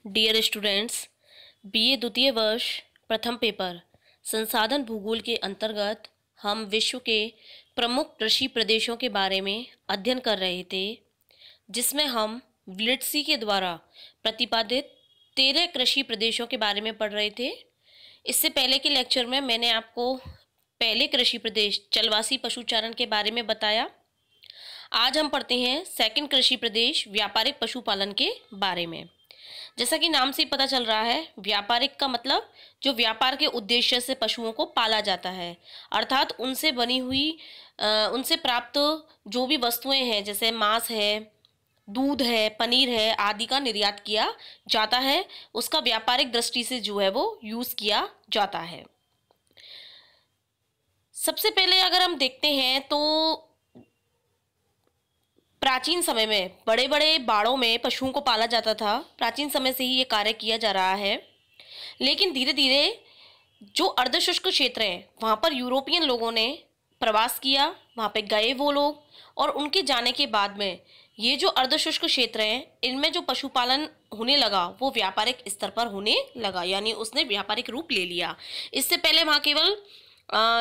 Dear students, BA द्वितीय वर्ष प्रथम पेपर संसाधन भूगोल के अंतर्गत हम विश्व के प्रमुख कृषि प्रदेशों के बारे में अध्ययन कर रहे थे, जिसमें हम व्लिट्सी के द्वारा प्रतिपादित 13 कृषि प्रदेशों के बारे में पढ़ रहे थे। इससे पहले के लेक्चर में मैंने आपको पहले कृषि प्रदेश चलवासी पशुचारण के बारे में बताया। आज हम पढ़ते हैं सेकंड कृषि प्रदेश व्यापारिक पशुपालन के बारे में। जैसा कि नाम से ही पता चल रहा है, व्यापारिक का मतलब जो व्यापार के उद्देश्य से पशुओं को पाला जाता है, अर्थात उनसे बनी हुई उनसे प्राप्त जो भी वस्तुएं हैं, जैसे मांस है, दूध है, पनीर है आदि का निर्यात किया जाता है, उसका व्यापारिक दृष्टि से जो है वो यूज किया जाता है। सबसे पहले अगर हम देखते हैं तो प्राचीन समय में बड़े बड़े बाड़ों में पशुओं को पाला जाता था। प्राचीन समय से ही ये कार्य किया जा रहा है, लेकिन धीरे धीरे जो अर्धशुष्क क्षेत्र हैं वहाँ पर यूरोपियन लोगों ने प्रवास किया, वहाँ पे गए वो लोग, और उनके जाने के बाद में ये जो अर्धशुष्क क्षेत्र हैं इनमें जो पशुपालन होने लगा वो व्यापारिक स्तर पर होने लगा, यानी उसने व्यापारिक रूप ले लिया। इससे पहले वहाँ केवल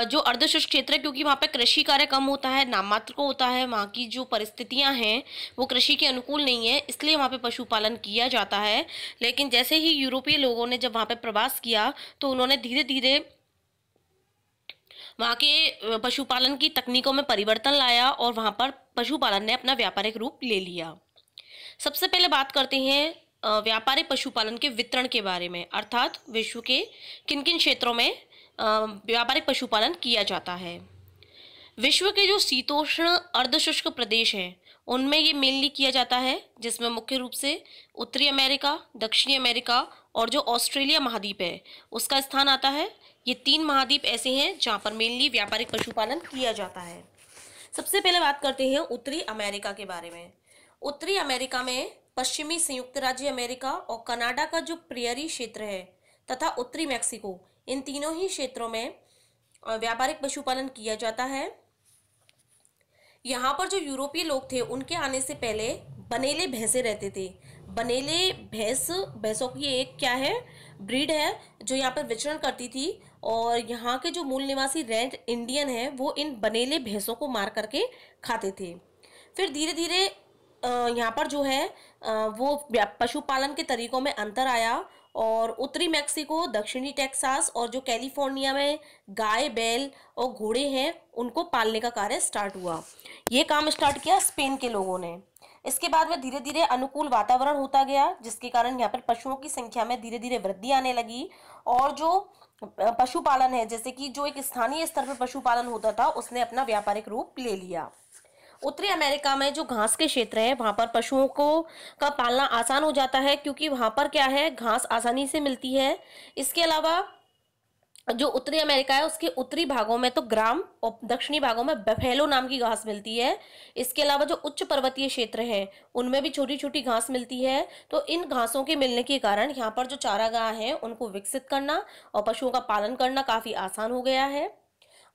जो अर्धशुष्क क्षेत्र है, क्योंकि वहाँ पे कृषि कार्य कम होता है, नाम मात्र को होता है, वहाँ की जो परिस्थितियाँ हैं वो कृषि के अनुकूल नहीं है, इसलिए वहाँ पे पशुपालन किया जाता है। लेकिन जैसे ही यूरोपीय लोगों ने जब वहाँ पे प्रवास किया तो उन्होंने धीरे धीरे वहाँ के पशुपालन की तकनीकों में परिवर्तन लाया और वहाँ पर पशुपालन ने अपना व्यापारिक रूप ले लिया। सबसे पहले बात करते हैं व्यापारिक पशुपालन के वितरण के बारे में, अर्थात विश्व के किन किन क्षेत्रों में व्यापारिक पशुपालन किया जाता है। विश्व के जो शीतोष्ण अर्धशुष्क प्रदेश हैं उनमें ये मेनली किया जाता है, जिसमें मुख्य रूप से उत्तरी अमेरिका, दक्षिणी अमेरिका और जो ऑस्ट्रेलिया महाद्वीप है उसका स्थान आता है। ये 3 महाद्वीप ऐसे हैं जहाँ पर मेनली व्यापारिक पशुपालन किया जाता है। सबसे पहले बात करते हैं उत्तरी अमेरिका के बारे में। उत्तरी अमेरिका में पश्चिमी संयुक्त राज्य अमेरिका और कनाडा का जो प्रेयरी क्षेत्र है तथा उत्तरी मैक्सिको, इन तीनों ही क्षेत्रों में व्यापारिक पशुपालन किया जाता है। यहाँ पर जो यूरोपीय लोग थे उनके आने से पहले बनेले भैंसे रहते थे। बनेले भैंसों की एक क्या है, ब्रीड है जो यहाँ पर विचरण करती थी, और यहाँ के जो मूल निवासी रेड इंडियन है वो इन बनेले भैंसों को मार करके खाते थे। फिर धीरे धीरे यहाँ पर जो है वो पशुपालन के तरीकों में अंतर आया, और उत्तरी मैक्सिको, दक्षिणी टेक्सास और जो कैलिफोर्निया में गाय, बैल और घोड़े हैं उनको पालने का कार्य स्टार्ट हुआ। ये काम स्टार्ट किया स्पेन के लोगों ने। इसके बाद में धीरे धीरे अनुकूल वातावरण होता गया, जिसके कारण यहाँ पर पशुओं की संख्या में धीरे धीरे वृद्धि आने लगी, और जो पशुपालन है, जैसे कि जो एक स्थानीय स्तर पर पशुपालन होता था, उसने अपना व्यापारिक रूप ले लिया। उत्तरी अमेरिका में जो घास के क्षेत्र है वहां पर पशुओं को का पालना आसान हो जाता है, क्योंकि वहां पर क्या है, घास आसानी से मिलती है। इसके अलावा जो उत्तरी अमेरिका है उसके उत्तरी भागों में तो ग्राम और दक्षिणी भागों में बफेलो नाम की घास मिलती है। इसके अलावा जो उच्च पर्वतीय क्षेत्र है उनमें भी छोटी छोटी घास मिलती है। तो इन घासों के मिलने के कारण यहाँ पर जो चारागाह हैं उनको विकसित करना और पशुओं का पालन करना काफी आसान हो गया है।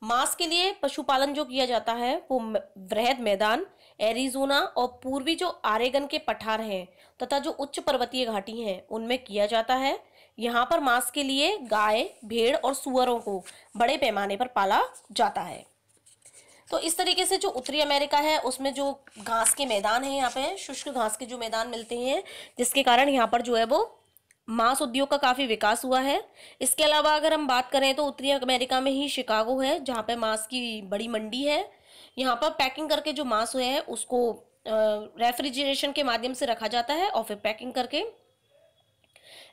मांस के लिए पशुपालन जो किया जाता है वो वृहद मैदान, एरिजोना और पूर्वी जो आरेगन के पठार हैं तथा जो उच्च पर्वतीय घाटी हैं उनमें किया जाता है। यहाँ पर मांस के लिए गाय, भेड़ और सुअरों को बड़े पैमाने पर पाला जाता है। तो इस तरीके से जो उत्तरी अमेरिका है उसमें जो घास के मैदान है, यहाँ पे शुष्क घास के जो मैदान मिलते हैं, जिसके कारण यहाँ पर जो है वो मांस उद्योग का काफी विकास हुआ है। इसके अलावा अगर हम बात करें तो उत्तरी अमेरिका में ही शिकागो है जहाँ पे मांस की बड़ी मंडी है। यहाँ पर पैकिंग करके जो मांस हुए है उसको रेफ्रिजरेशन के माध्यम से रखा जाता है और फिर पैकिंग करके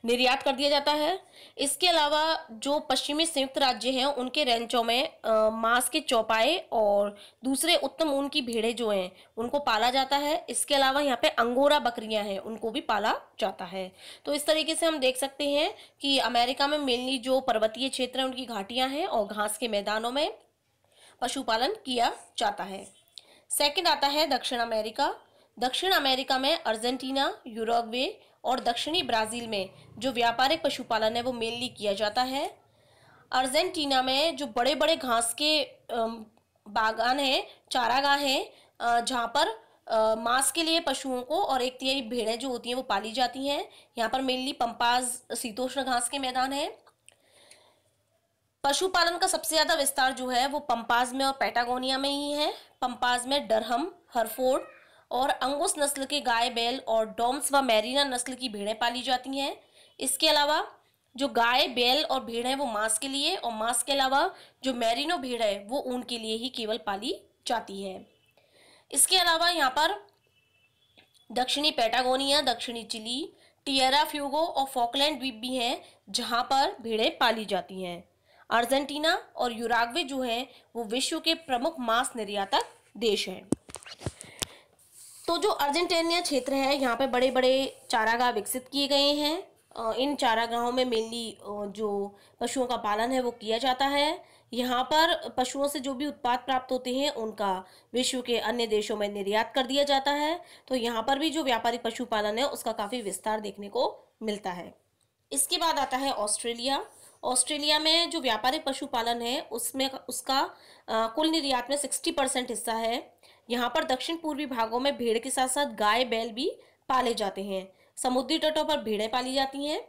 निर्यात कर दिया जाता है। इसके अलावा जो पश्चिमी संयुक्त राज्य हैं उनके रैंचों में मांस के चौपाए और दूसरे उत्तम ऊन की भेड़ें जो हैं उनको पाला जाता है। इसके अलावा यहाँ पे अंगोरा बकरियां हैं उनको भी पाला जाता है। तो इस तरीके से हम देख सकते हैं कि अमेरिका में मेनली जो पर्वतीय क्षेत्र है उनकी घाटियां हैं और घास के मैदानों में पशुपालन किया जाता है। सेकंड आता है दक्षिण अमेरिका। दक्षिण अमेरिका में अर्जेंटीना, यूरुग्वे और दक्षिणी ब्राजील में जो व्यापारिक पशुपालन है वो मेनली किया जाता है। अर्जेंटीना में जो बड़े बड़े घास के बागान हैं, चारागाह हैं, जहाँ पर मांस के लिए पशुओं को, और 1/3 भेड़ें जो होती हैं वो पाली जाती हैं। यहाँ पर मेनली पंपाज शीतोष्ण घास के मैदान है। पशुपालन का सबसे ज्यादा विस्तार जो है वो पंपाज में और पैटागोनिया में ही है। पंपाज में डरहम, हरफोर्ड और अंगुस नस्ल के गाय बैल और डॉम्स व मैरिना नस्ल की भेड़ें पाली जाती हैं। इसके अलावा जो गाय बैल और भेड़ है वो मांस के लिए, और मांस के अलावा जो मैरिनो भेड़ है वो ऊन के लिए ही केवल पाली जाती है। इसके अलावा यहाँ पर दक्षिणी पैटागोनिया, दक्षिणी चिली, टिएरा फ्यूगो और फॉकलैंड द्वीप भी हैं जहां पर भेड़ें पाली जाती हैं। अर्जेंटीना और यूराग्वे जो है वो विश्व के प्रमुख मांस निर्यातक देश हैं। तो जो अर्जेंटीनिया क्षेत्र है यहाँ पे बड़े बड़े चारागाह विकसित किए गए हैं। इन चारागाहों में मेनली जो पशुओं का पालन है वो किया जाता है। यहाँ पर पशुओं से जो भी उत्पाद प्राप्त होते हैं उनका विश्व के अन्य देशों में निर्यात कर दिया जाता है। तो यहाँ पर भी जो व्यापारिक पशुपालन है उसका काफ़ी विस्तार देखने को मिलता है। इसके बाद आता है ऑस्ट्रेलिया। ऑस्ट्रेलिया में जो व्यापारिक पशुपालन है उसमें उसका कुल निर्यात में 60% हिस्सा है। यहाँ पर दक्षिण पूर्वी भागों में भेड़ के साथ साथ गाय बैल भी पाले जाते हैं। समुद्री तटों पर भेड़ें पाली जाती हैं।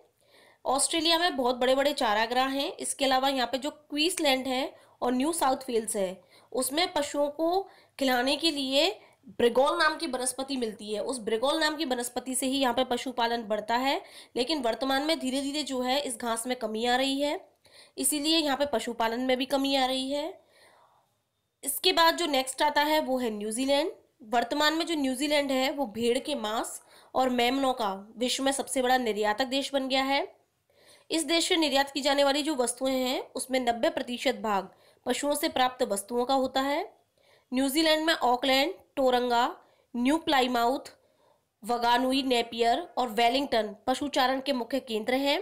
ऑस्ट्रेलिया में बहुत बड़े बड़े चारागाह हैं। इसके अलावा यहाँ पे जो क्वींसलैंड है और न्यू साउथ वेल्स है उसमें पशुओं को खिलाने के लिए ब्रिगोल नाम की वनस्पति मिलती है। उस ब्रिगोल नाम की वनस्पति से ही यहाँ पे पशुपालन बढ़ता है, लेकिन वर्तमान में धीरे धीरे जो है इस घास में कमी आ रही है, इसीलिए यहाँ पे पशुपालन में भी कमी आ रही है। इसके बाद जो नेक्स्ट आता है वो है न्यूजीलैंड। वर्तमान में जो न्यूजीलैंड है वो भेड़ के मांस और मेमनों का विश्व में सबसे बड़ा निर्यातक देश बन गया है। इस देश से निर्यात की जाने वाली जो वस्तुएं हैं उसमें 90% भाग पशुओं से प्राप्त वस्तुओं का होता है। न्यूजीलैंड में Auckland, Tauranga, New Plymouth, Whanganui, Napier और वेलिंगटन पशुचारण के मुख्य केंद्र हैं।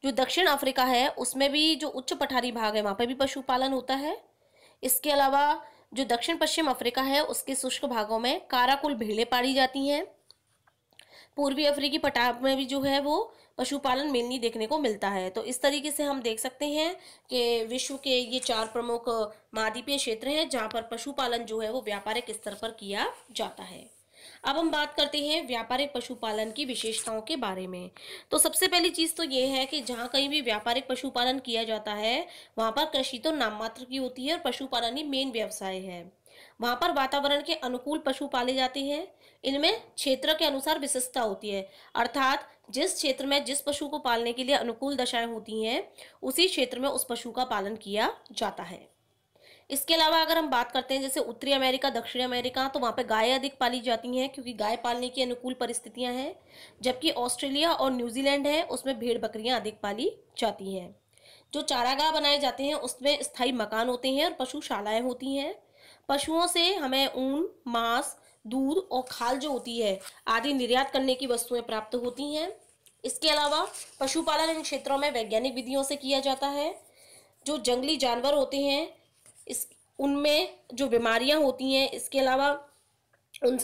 जो दक्षिण अफ्रीका है उसमें भी जो उच्च पठारी भाग है वहाँ पर भी पशुपालन होता है। इसके अलावा जो दक्षिण पश्चिम अफ्रीका है उसके शुष्क भागों में काराकुल भेड़ें पाली जाती हैं। पूर्वी अफ्रीकी पठार में भी जो है वो पशुपालन मेनली देखने को मिलता है। तो इस तरीके से हम देख सकते हैं कि विश्व के ये 4 प्रमुख महाद्वीपीय क्षेत्र हैं जहाँ पर पशुपालन जो है वो व्यापारिक स्तर पर किया जाता है। अब हम बात करते हैं व्यापारिक पशुपालन की विशेषताओं के बारे में। तो सबसे पहली चीज़ तो ये है कि जहाँ कहीं भी व्यापारिक पशुपालन किया जाता है वहाँ पर कृषि तो नाम मात्र की होती है और पशुपालन ही मेन व्यवसाय है। वहाँ पर वातावरण के अनुकूल पशु पाले जाते हैं। इनमें क्षेत्र के अनुसार विशिष्टता होती है, अर्थात जिस क्षेत्र में जिस पशु को पालने के लिए अनुकूल दशाएं होती हैं उसी क्षेत्र में उस पशु का पालन किया जाता है। इसके अलावा अगर हम बात करते हैं जैसे उत्तरी अमेरिका, दक्षिणी अमेरिका, तो वहाँ पे गायें अधिक पाली जाती हैं क्योंकि गाय पालने की अनुकूल परिस्थितियां हैं। जबकि ऑस्ट्रेलिया और न्यूजीलैंड है उसमें भेड़ बकरियां अधिक पाली जाती हैं। जो चारागाह बनाए जाते हैं उसमें स्थायी मकान होते हैं और पशुशालाएं होती हैं। पशुओं से हमें ऊन, मांस, दूध और खाल जो होती है आदि निर्यात करने की वस्तुएं प्राप्त होती हैं। इसके अलावा पशुपालन इन क्षेत्रों में वैज्ञानिक विधियों से किया जाता है। जो जंगली जानवर होते हैं इस उनमें जो बीमारियां होती हैं, इसके अलावा उन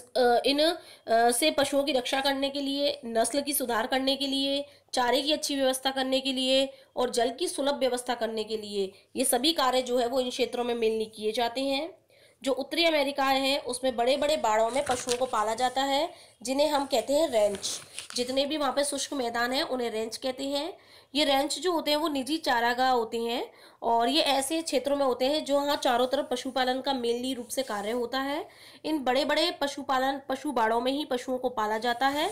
इन से पशुओं की रक्षा करने के लिए, नस्ल की सुधार करने के लिए, चारे की अच्छी व्यवस्था करने के लिए और जल की सुलभ व्यवस्था करने के लिए ये सभी कार्य जो है वो इन क्षेत्रों में मिलनी किए जाते हैं। जो उत्तरी अमेरिका है उसमें बड़े बड़े बाड़ों में पशुओं को पाला जाता है जिन्हें हम कहते हैं रेंच। जितने भी वहाँ पे शुष्क मैदान है उन्हें रेंच कहते हैं। ये रेंच जो होते हैं वो निजी चारागाह होते हैं और ये ऐसे क्षेत्रों में होते हैं जो हाँ चारों तरफ पशुपालन का मेनली रूप से कार्य होता है। इन बड़े बड़े पशु बाड़ों में ही पशुओं को पाला जाता है।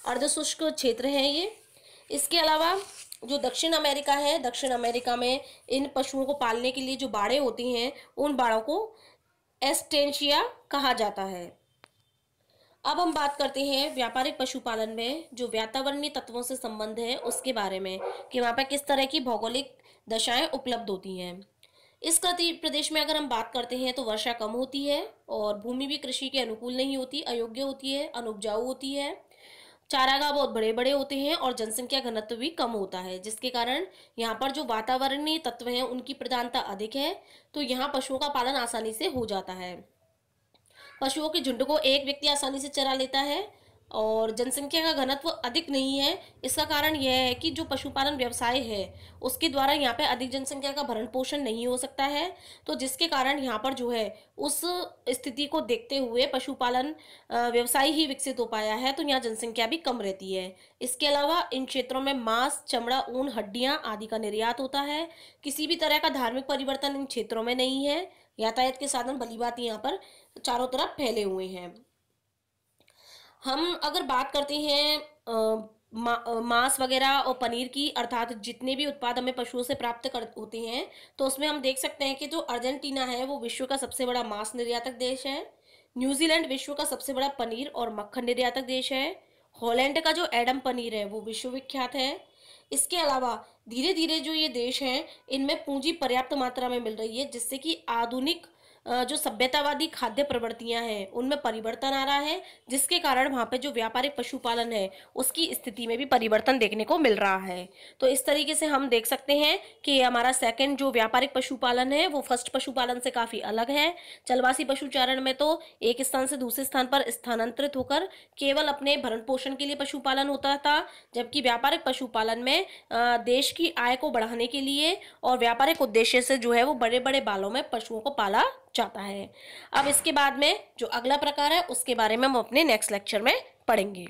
अर्धशुष्क क्षेत्र है ये। इसके अलावा जो दक्षिण अमेरिका है, दक्षिण अमेरिका में इन पशुओं को पालने के लिए जो बाड़े होती हैं उन बाड़ों को एस्टेंशिया कहा जाता है। अब हम बात करते हैं व्यापारिक पशुपालन में जो वातावरणीय तत्वों से संबंध है उसके बारे में कि वहाँ पर किस तरह की भौगोलिक दशाएं उपलब्ध होती हैं। इस प्रदेश में अगर हम बात करते हैं तो वर्षा कम होती है और भूमि भी कृषि के अनुकूल नहीं होती, अयोग्य होती है, अनुपजाऊ होती है। चारागाह बहुत बड़े बड़े होते हैं और जनसंख्या घनत्व भी कम होता है, जिसके कारण यहाँ पर जो वातावरणीय तत्व हैं उनकी प्रधानता अधिक है। तो यहाँ पशुओं का पालन आसानी से हो जाता है। पशुओं के झुंड को एक व्यक्ति आसानी से चरा लेता है और जनसंख्या का घनत्व अधिक नहीं है। इसका कारण यह है कि जो पशुपालन व्यवसाय है उसके द्वारा यहाँ पे अधिक जनसंख्या का भरण पोषण नहीं हो सकता है। तो जिसके कारण यहाँ पर जो है उस स्थिति को देखते हुए पशुपालन व्यवसाय ही विकसित हो पाया है, तो यहाँ जनसंख्या भी कम रहती है। इसके अलावा इन क्षेत्रों में मांस, चमड़ा, ऊन, हड्डियां आदि का निर्यात होता है। किसी भी तरह का धार्मिक परिवर्तन इन क्षेत्रों में नहीं है। यातायात के साधन भली भांति यहाँ पर चारों तरफ फैले हुए हैं। हम अगर बात करते हैं मांस वगैरह और पनीर की, अर्थात जितने भी उत्पाद हमें पशुओं से प्राप्त कर होते हैं, तो उसमें हम देख सकते हैं कि जो अर्जेंटीना है वो विश्व का सबसे बड़ा मांस निर्यातक देश है। न्यूजीलैंड विश्व का सबसे बड़ा पनीर और मक्खन निर्यातक देश है। हॉलैंड का जो एडम पनीर है वो विश्व विख्यात है। इसके अलावा धीरे धीरे जो ये देश हैं इनमें पूंजी पर्याप्त मात्रा में मिल रही है, जिससे कि आधुनिक जो सभ्यतावादी खाद्य प्रवृत्तियां हैं उनमें परिवर्तन आ रहा है, जिसके कारण वहां पे जो व्यापारिक पशुपालन है उसकी स्थिति में भी परिवर्तन देखने को मिल रहा है। तो इस तरीके से हम देख सकते हैं कि हमारा सेकंड जो व्यापारिक पशुपालन है वो फर्स्ट पशुपालन से काफी अलग है। चलवासी पशुचारण में तो एक स्थान से दूसरे स्थान पर स्थानांतरित होकर केवल अपने भरण पोषण के लिए पशुपालन होता था, जबकि व्यापारिक पशुपालन में देश की आय को बढ़ाने के लिए और व्यापारिक उद्देश्य से जो है वो बड़े बड़े बालों में पशुओं को पाला जाता है। अब इसके बाद में जो अगला प्रकार है उसके बारे में हम अपने नेक्स्ट लेक्चर में पढ़ेंगे।